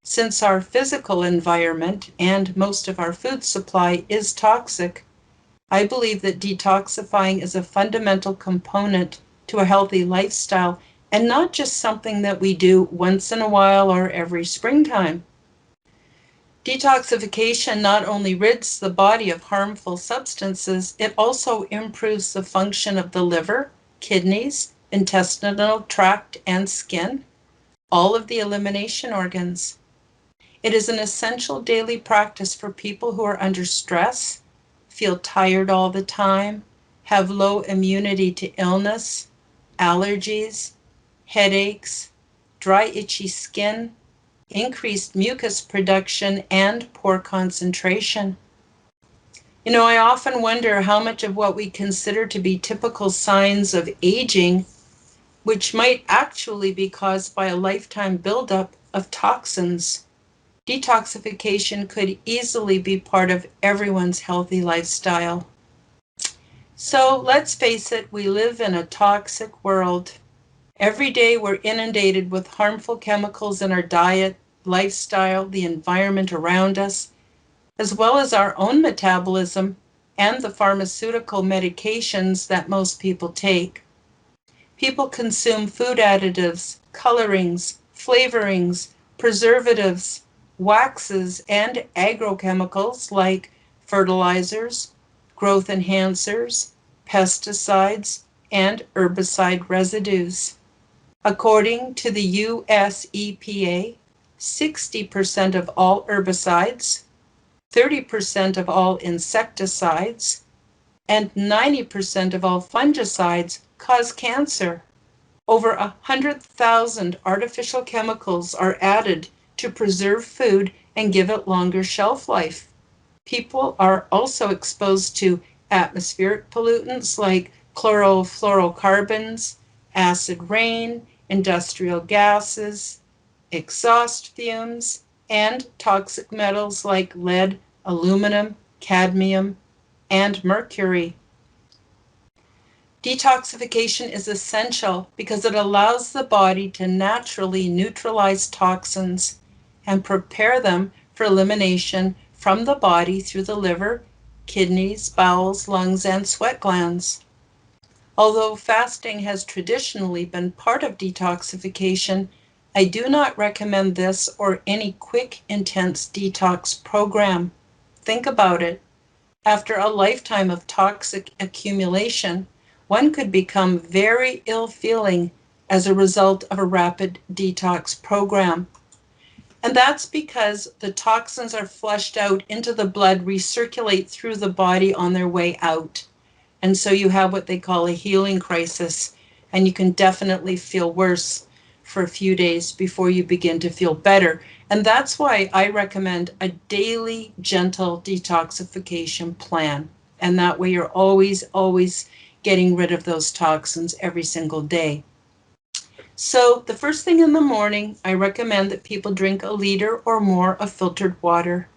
Since our physical environment and most of our food supply is toxic, I believe that detoxifying is a fundamental component to a healthy lifestyle and not just something that we do once in a while or every springtime. Detoxification not only rids the body of harmful substances, it also improves the function of the liver, kidneys, intestinal tract and skin, all of the elimination organs. It is an essential daily practice for people who are under stress, feel tired all the time, have low immunity to illness, allergies, headaches, dry itchy skin, increased mucus production, and poor concentration. I often wonder how much of what we consider to be typical signs of aging, which might actually be caused by a lifetime buildup of toxins. Detoxification could easily be part of everyone's healthy lifestyle. So let's face it, we live in a toxic world. Every day we're inundated with harmful chemicals in our diet, lifestyle, the environment around us, as well as our own metabolism and the pharmaceutical medications that most people take. People consume food additives, colorings, flavorings, preservatives, waxes, and agrochemicals like fertilizers, growth enhancers, pesticides, and herbicide residues. According to the US EPA, 60% of all herbicides, 30% of all insecticides, and 90% of all fungicides cause cancer. Over 100,000 artificial chemicals are added to preserve food and give it longer shelf life. People are also exposed to atmospheric pollutants like chlorofluorocarbons, acid rain, industrial gases, exhaust fumes, and toxic metals like lead, aluminum, cadmium, and mercury. Detoxification is essential because it allows the body to naturally neutralize toxins and prepare them for elimination from the body through the liver, kidneys, bowels, lungs, and sweat glands. Although fasting has traditionally been part of detoxification, I do not recommend this or any quick, intense detox program. Think about it. After a lifetime of toxic accumulation, one could become very ill-feeling as a result of a rapid detox program. And that's because the toxins are flushed out into the blood, recirculate through the body on their way out. And so you have what they call a healing crisis, and you can definitely feel worse for a few days before you begin to feel better. And that's why I recommend a daily gentle detoxification plan. And that way you're always getting rid of those toxins every single day. So the first thing in the morning, I recommend that people drink a liter or more of filtered water.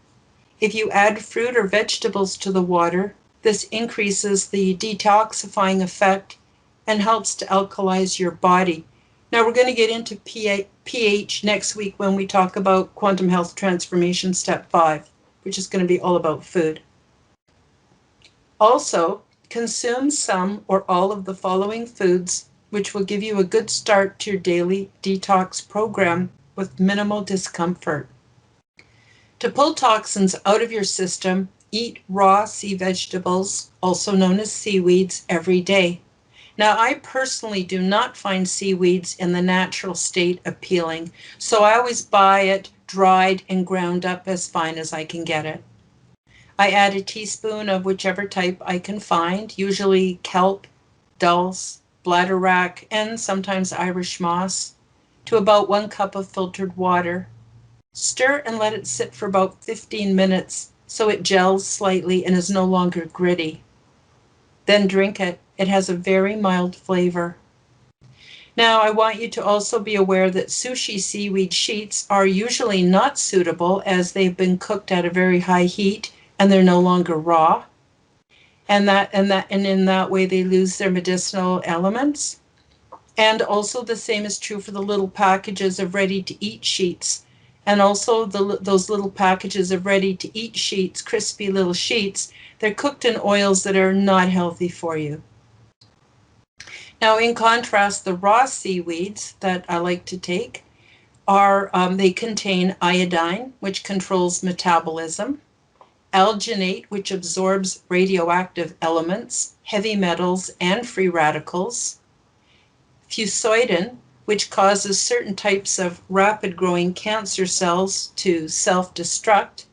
If you add fruit or vegetables to the water, this increases the detoxifying effect and helps to alkalize your body. Now we're going to get into pH next week when we talk about Quantum Health Transformation Step 5, which is going to be all about food. Also, consume some or all of the following foods, which will give you a good start to your daily detox program with minimal discomfort. To pull toxins out of your system, eat raw sea vegetables, also known as seaweeds, every day. Now, I personally do not find seaweeds in the natural state appealing, so I always buy it dried and ground up as fine as I can get it. I add a teaspoon of whichever type I can find, usually kelp, dulse, bladderwrack, and sometimes Irish moss, to about 1 cup of filtered water. Stir and let it sit for about 15 minutes so it gels slightly and is no longer gritty. Then drink it. It has a very mild flavor. Now, I want you to also be aware that sushi seaweed sheets are usually not suitable as they've been cooked at a very high heat and they're no longer raw. And in that way they lose their medicinal elements. And also the same is true for the little packages of ready-to-eat sheets. And also those little packages of ready-to-eat sheets, crispy little sheets, they're cooked in oils that are not healthy for you. Now, in contrast, the raw seaweeds that I like to take they contain iodine, which controls metabolism, alginate, which absorbs radioactive elements, heavy metals, and free radicals, fusoidin, which causes certain types of rapid-growing cancer cells to self-destruct,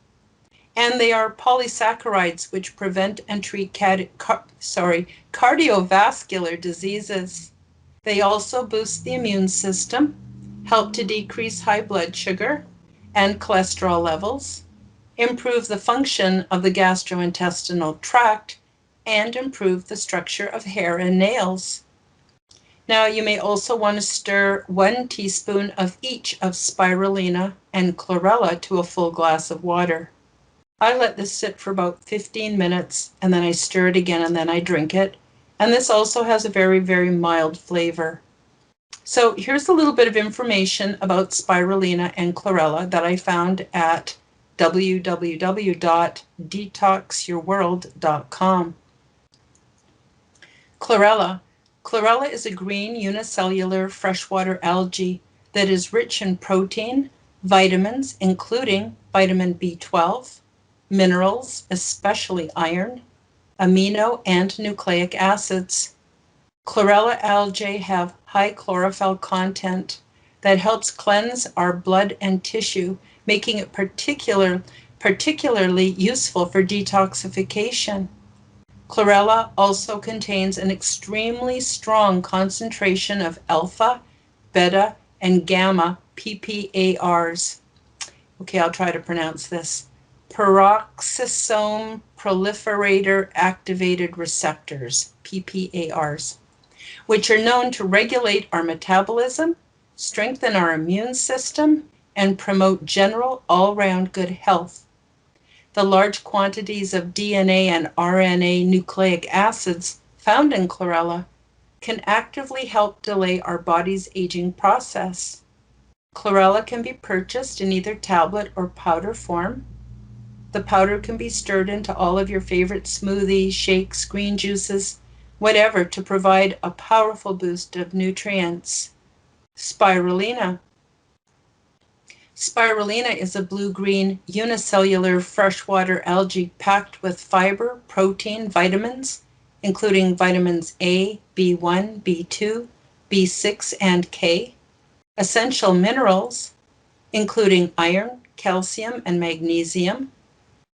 and they are polysaccharides which prevent and treat cardiovascular diseases. They also boost the immune system, help to decrease high blood sugar and cholesterol levels, improve the function of the gastrointestinal tract, and improve the structure of hair and nails. Now, you may also want to stir 1 teaspoon of each of spirulina and chlorella to a full glass of water. I let this sit for about 15 minutes and then I stir it again and then I drink it. And this also has a very, very mild flavor. So here's a little bit of information about spirulina and chlorella that I found at www.detoxyourworld.com. Chlorella. Chlorella is a green unicellular freshwater algae that is rich in protein, vitamins, including vitamin B12, minerals, especially iron, amino and nucleic acids. Chlorella algae have high chlorophyll content that helps cleanse our blood and tissue, making it particularly useful for detoxification. Chlorella also contains an extremely strong concentration of alpha, beta, and gamma PPARs. Okay, I'll try to pronounce this. Peroxisome proliferator activated receptors, PPARs, which are known to regulate our metabolism, strengthen our immune system, and promote general all-round good health. The large quantities of DNA and RNA nucleic acids found in chlorella can actively help delay our body's aging process. Chlorella can be purchased in either tablet or powder form. The powder can be stirred into all of your favorite smoothies, shakes, green juices, whatever, to provide a powerful boost of nutrients. Spirulina. Spirulina is a blue-green unicellular freshwater algae packed with fiber, protein, vitamins, including vitamins A, B1, B2, B6, and K, essential minerals, including iron, calcium, and magnesium,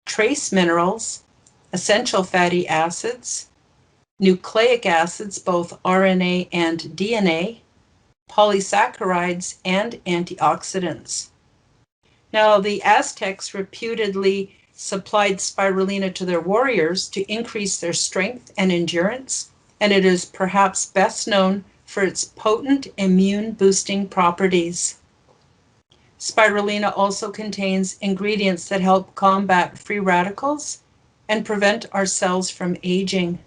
trace minerals, essential fatty acids, nucleic acids, both RNA and DNA, polysaccharides, and antioxidants. Now, the Aztecs reputedly supplied spirulina to their warriors to increase their strength and endurance, and it is perhaps best known for its potent immune-boosting properties. Spirulina also contains ingredients that help combat free radicals and prevent our cells from aging.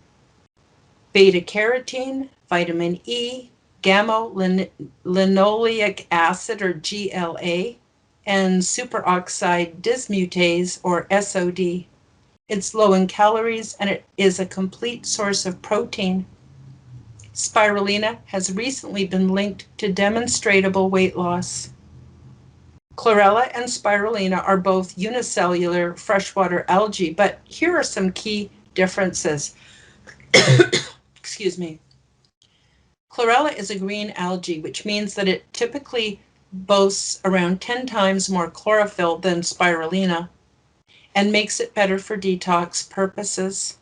Beta-carotene, vitamin E, gamma-linoleic acid or GLA, and superoxide dismutase or SOD. It's low in calories and it is a complete source of protein. Spirulina has recently been linked to demonstrable weight loss. Chlorella and spirulina are both unicellular freshwater algae, but here are some key differences. Excuse me. Chlorella is a green algae, which means that it typically boasts around 10 times more chlorophyll than spirulina and makes it better for detox purposes.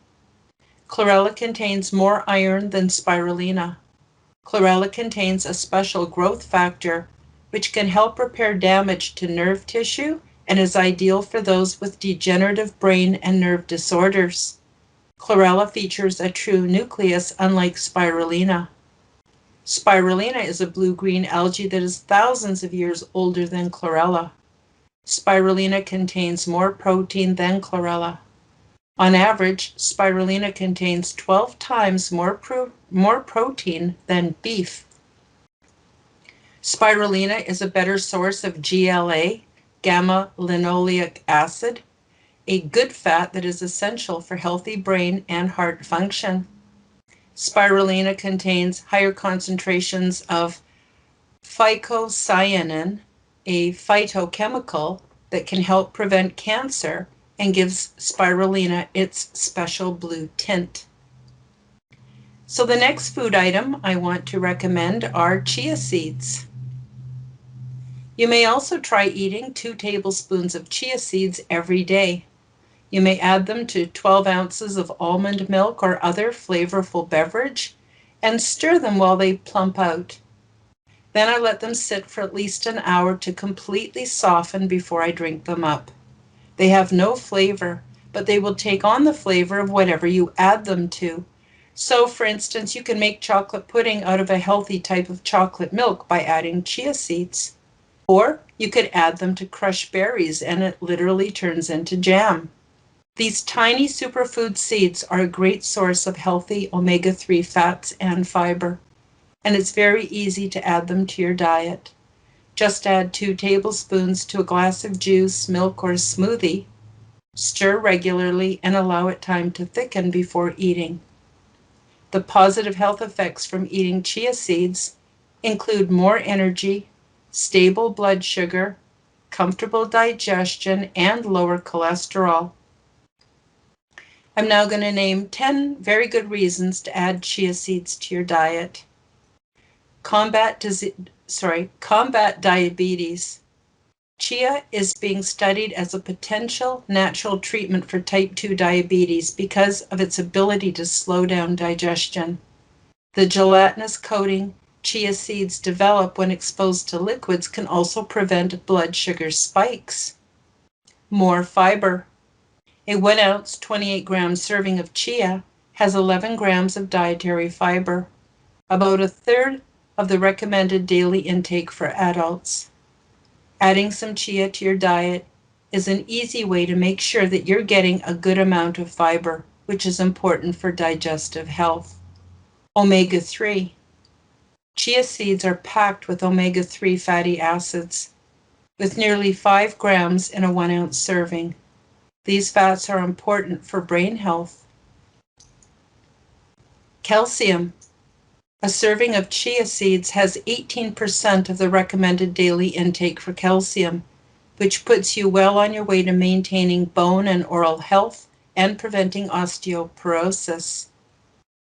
Chlorella contains more iron than spirulina. Chlorella contains a special growth factor which can help repair damage to nerve tissue and is ideal for those with degenerative brain and nerve disorders. Chlorella features a true nucleus unlike spirulina. Spirulina is a blue-green algae that is thousands of years older than chlorella. Spirulina contains more protein than chlorella. On average, spirulina contains 12 times more protein than beef. Spirulina is a better source of GLA, gamma-linoleic acid, a good fat that is essential for healthy brain and heart function. Spirulina contains higher concentrations of phycocyanin, a phytochemical that can help prevent cancer and gives spirulina its special blue tint. So the next food item I want to recommend are chia seeds. You may also try eating 2 tablespoons of chia seeds every day. You may add them to 12 ounces of almond milk or other flavorful beverage and stir them while they plump out. Then I let them sit for at least an hour to completely soften before I drink them up. They have no flavor, but they will take on the flavor of whatever you add them to. So, for instance, you can make chocolate pudding out of a healthy type of chocolate milk by adding chia seeds. Or you could add them to crushed berries and it literally turns into jam. These tiny superfood seeds are a great source of healthy omega-3 fats and fiber, and it's very easy to add them to your diet. Just add 2 tablespoons to a glass of juice, milk, or smoothie. Stir regularly and allow it time to thicken before eating. The positive health effects from eating chia seeds include more energy, stable blood sugar, comfortable digestion, and lower cholesterol. I'm now going to name 10 very good reasons to add chia seeds to your diet. Combat diabetes. Chia is being studied as a potential natural treatment for type 2 diabetes because of its ability to slow down digestion. The gelatinous coating chia seeds develop when exposed to liquids can also prevent blood sugar spikes. More fiber. A 1 ounce, 28 gram serving of chia has 11 grams of dietary fiber, about a third of the recommended daily intake for adults. Adding some chia to your diet is an easy way to make sure that you're getting a good amount of fiber, which is important for digestive health. Omega-3. Chia seeds are packed with omega-3 fatty acids, with nearly 5 grams in a 1 ounce serving. These fats are important for brain health. Calcium. A serving of chia seeds has 18% of the recommended daily intake for calcium, which puts you well on your way to maintaining bone and oral health and preventing osteoporosis.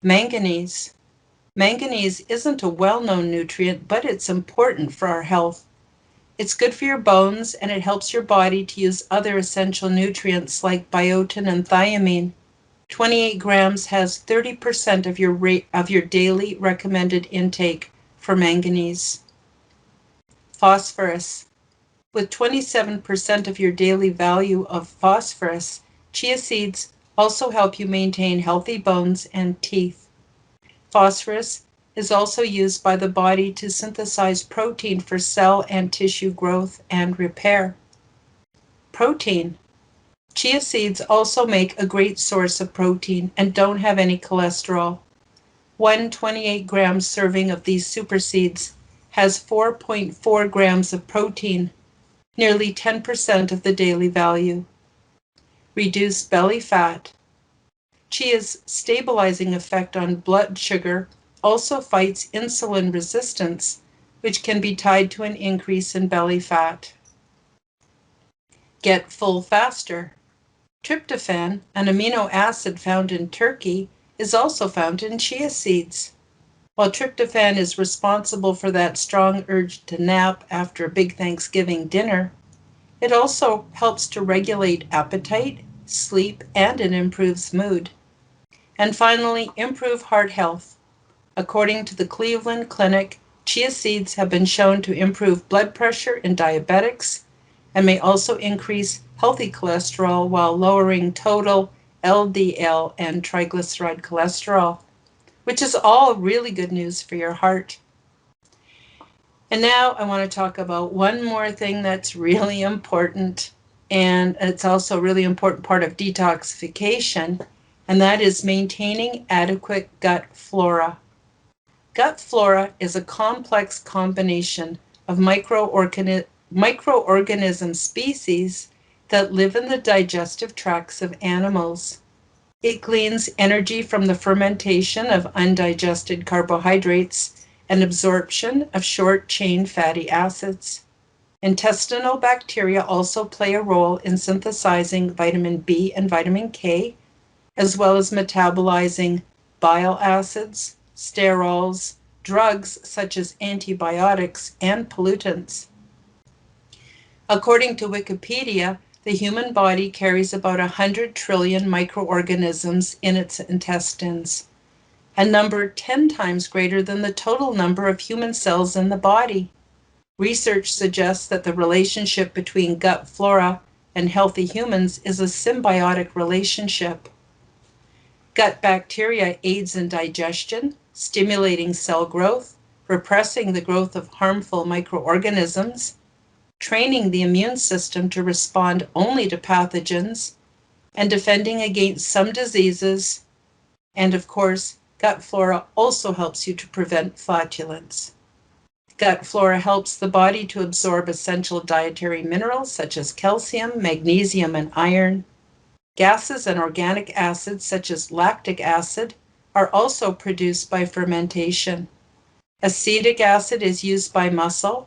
Manganese. Manganese isn't a well-known nutrient, but it's important for our health. It's good for your bones, and it helps your body to use other essential nutrients like biotin and thiamine. 28 grams has 30% of your daily recommended intake for manganese. Phosphorus. With 27% of your daily value of phosphorus, chia seeds also help you maintain healthy bones and teeth. Phosphorus is also used by the body to synthesize protein for cell and tissue growth and repair. Protein. Chia seeds also make a great source of protein and don't have any cholesterol. One 28 gram serving of these super seeds has 4.4 grams of protein, nearly 10% of the daily value. Reduce belly fat. Chia's stabilizing effect on blood sugar also fights insulin resistance, which can be tied to an increase in belly fat. Get full faster. Tryptophan, an amino acid found in turkey, is also found in chia seeds. While tryptophan is responsible for that strong urge to nap after a big Thanksgiving dinner, it also helps to regulate appetite, sleep, and it improves mood. And finally, improve heart health. According to the Cleveland Clinic, chia seeds have been shown to improve blood pressure in diabetics and may also increase healthy cholesterol while lowering total LDL and triglyceride cholesterol, which is all really good news for your heart. And now I want to talk about one more thing that's really important, and it's also a really important part of detoxification, and that is maintaining adequate gut flora. Gut flora is a complex combination of microorganism species that live in the digestive tracts of animals. It gleans energy from the fermentation of undigested carbohydrates and absorption of short-chain fatty acids. Intestinal bacteria also play a role in synthesizing vitamin B and vitamin K, as well as metabolizing bile acids, sterols, drugs such as antibiotics, and pollutants. According to Wikipedia, the human body carries about 100 trillion microorganisms in its intestines, a number 10 times greater than the total number of human cells in the body. Research suggests that the relationship between gut flora and healthy humans is a symbiotic relationship. Gut bacteria aids in digestion, stimulating cell growth, repressing the growth of harmful microorganisms, training the immune system to respond only to pathogens, and defending against some diseases. And of course, gut flora also helps you to prevent flatulence. Gut flora helps the body to absorb essential dietary minerals such as calcium, magnesium, and iron. Gases and organic acids such as lactic acid are also produced by fermentation. Acetic acid is used by muscle.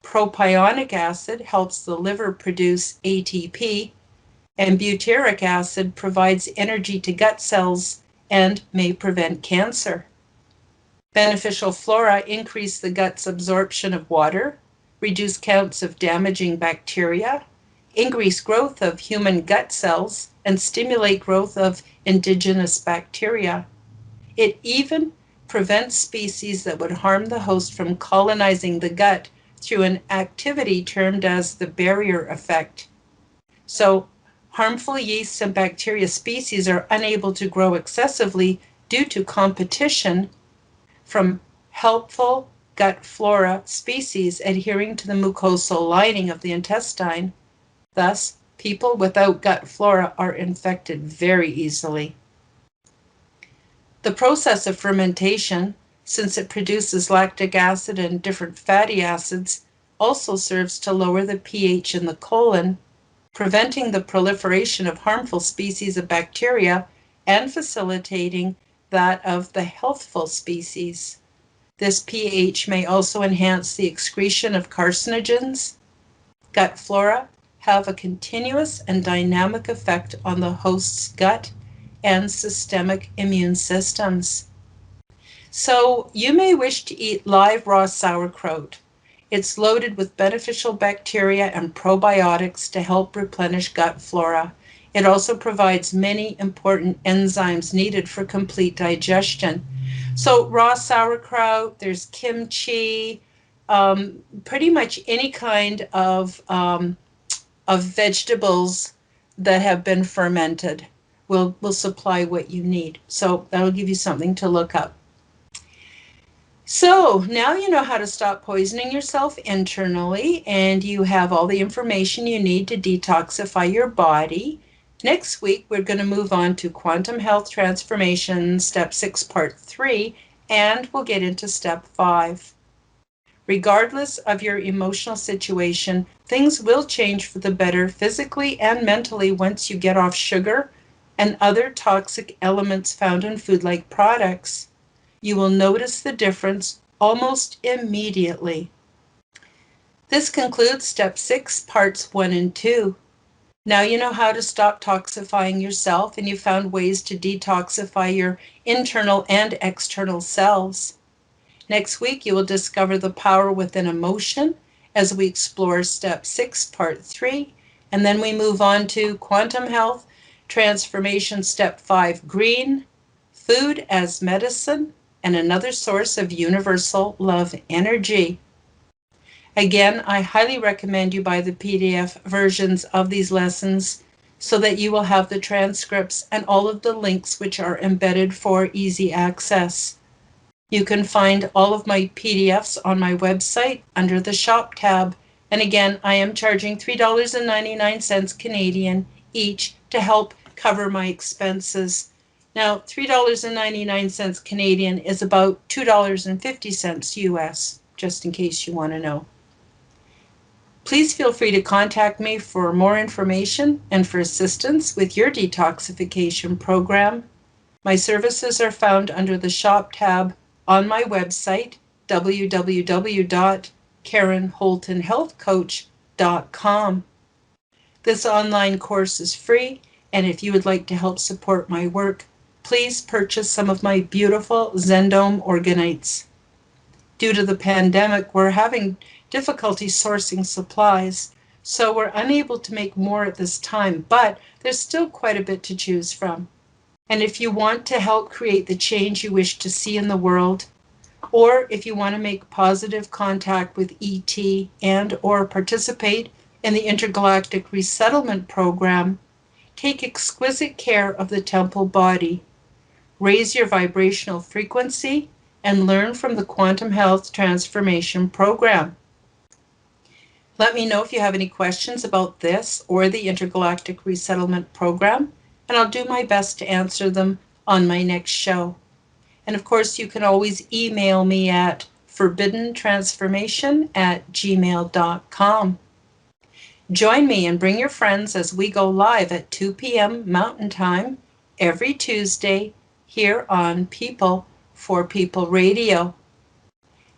Propionic acid helps the liver produce ATP, and butyric acid provides energy to gut cells and may prevent cancer. Beneficial flora increase the gut's absorption of water, reduce counts of damaging bacteria, increase growth of human gut cells, and stimulate growth of indigenous bacteria. It even prevents species that would harm the host from colonizing the gut through an activity termed as the barrier effect. So, harmful yeasts and bacteria species are unable to grow excessively due to competition from helpful gut flora species adhering to the mucosal lining of the intestine. Thus, people without gut flora are infected very easily. The process of fermentation, since it produces lactic acid and different fatty acids, also serves to lower the pH in the colon, preventing the proliferation of harmful species of bacteria and facilitating that of the healthful species. This pH may also enhance the excretion of carcinogens. Gut flora have a continuous and dynamic effect on the host's gut and systemic immune systems. So you may wish to eat live raw sauerkraut. It's loaded with beneficial bacteria and probiotics to help replenish gut flora. It also provides many important enzymes needed for complete digestion. So raw sauerkraut, there's kimchi, pretty much any kind of vegetables that have been fermented will supply what you need. So that'll give you something to look up. So now you know how to stop poisoning yourself internally, and you have all the information you need to detoxify your body. Next week, we're going to move on to Quantum Health Transformation, Step 6, Part 3, and we'll get into Step 5. Regardless of your emotional situation, things will change for the better physically and mentally once you get off sugar and other toxic elements found in food-like products. You will notice the difference almost immediately. This concludes Step 6, Parts 1 and 2. Now you know how to stop toxifying yourself, and you found ways to detoxify your internal and external selves. Next week, you will discover the power within emotion as we explore Step 6, Part 3, and then we move on to Quantum Health Transformation, Step 5, Green, Food as Medicine, and another source of universal love energy. Again, I highly recommend you buy the PDF versions of these lessons so that you will have the transcripts and all of the links which are embedded for easy access. You can find all of my PDFs on my website under the Shop tab. And again, I am charging $3.99 Canadian each to help cover my expenses. Now, $3.99 Canadian is about $2.50 US, just in case you want to know. Please feel free to contact me for more information and for assistance with your detoxification program. My services are found under the Shop tab on my website, www.KarenHoltonHealthCoach.com. This online course is free, and if you would like to help support my work, please purchase some of my beautiful Zendome organites. Due to the pandemic, we're having difficulty sourcing supplies, so we're unable to make more at this time, but there's still quite a bit to choose from. And if you want to help create the change you wish to see in the world, or if you want to make positive contact with ET and or participate in the Intergalactic Resettlement Program, take exquisite care of the temple body, raise your vibrational frequency, and learn from the Quantum Health Transformation Program. Let me know if you have any questions about this or the Intergalactic Resettlement Program, and I'll do my best to answer them on my next show. And of course, you can always email me at forbiddentransformation@gmail.com. Join me and bring your friends as we go live at 2 p.m. Mountain Time every Tuesday here on People for People Radio.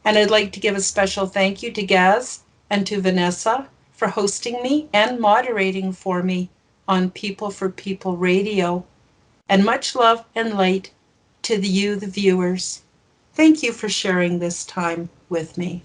And I'd like to give a special thank you to Gaz and to Vanessa for hosting me and moderating for me on People for People Radio. And much love and light to you, the viewers. Thank you for sharing this time with me.